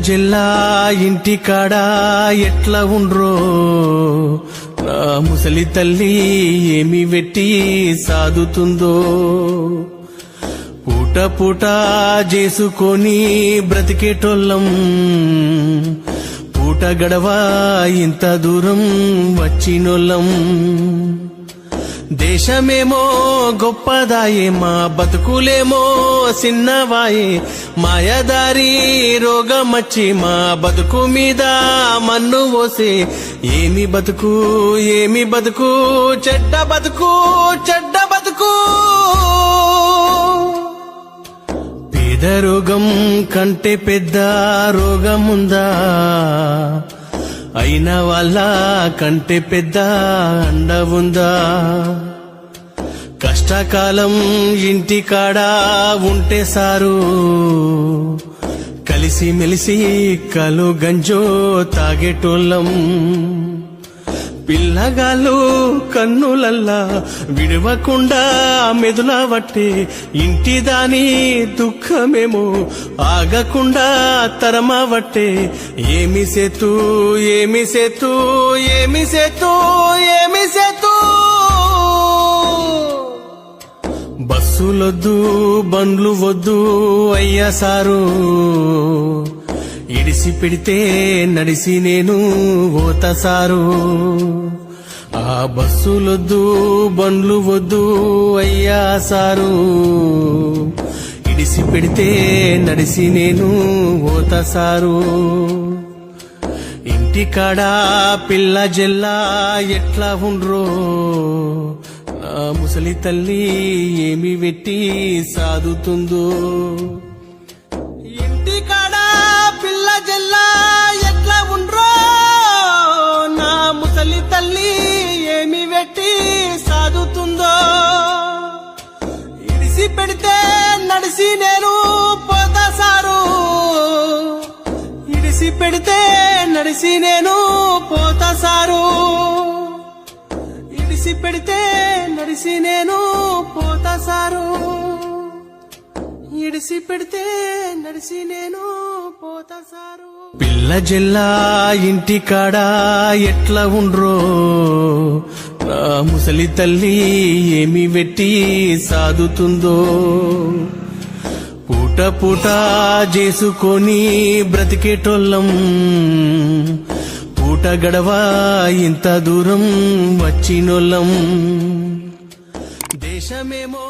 జిల్లా ఇంటికాడ ఎట్లా ఉండ్రో నా ముసలి తల్లి ఏమి వెట్టి సాదుతుందో పూట పూట చేసుకొని బ్రతికేటోళ్ళం పూట గడవా ఇంత దూరం వచ్చినోళ్ళం దేశమేమో గొప్పదాయే మా బతుకులేమో సిన్నవాయే మాయదారి రోగమచ్చి మా బతుకు మీద మన్ను పోసే ఏమి బతుకు చెడ్డ బతుకు పేద రోగం కంటే పెద్ద రోగముందా అయిన వాళ్ళ కంటే పెద్ద అండ ఉందా కష్టకాలం ఇంటికాడ ఉంటే సారు కలిసి మెలిసి కలు గంజో తాగేటోళ్ళం పిల్లగాళ్ళు కన్నులల్లా విడవకుండా మెదులా వట్టే ఇంటి దాని దుఃఖమేమో ఆగకుండా తరమవట్టే ఏమి సేతు బస్సులొద్దు బండ్లు వద్దు అయ్యా సారు ఇడిసి పెడితే నడిసి నేను పోతా సారు ఆ బస్సులొద్దు బండ్లు వద్దు అయ్యా సారు ఇడిసి పెడితే నడిసి నేను పోతా సారు ఇంటికాడ పిల్ల జెల్లా ఎట్లా ఉండ్రో నా ముసలి తల్లి ఏమి వెట్టి సాదుతుందో ఇంటికాడ పిల్ల జెల్లా ఎట్లా ఉండ్రో నా ముసలి తల్లి ఏమి వెట్టి సాదుతుందో ఇడిసి పెడితే నడిసి నేను పోతా సారు ఇడిసి పెడితే నడిసి నేను పోతా సారు ఇడిసి పెడితే నడిసి నేను పోతా సారు ఇడిసి పెడితే నడిసి నేను పోతా సారు పిల్ల జిల్లా ఇంటికాడ ఎట్లా ఉండ్రో నా ముసలి తల్లి ఏమి వెట్టి సాదుతుందో పూట పూట చేసుకొని బ్రతికేటోళ్ళం పూట గడవా ఇంత దూరం వచ్చినోళ్ళం దేశమేమో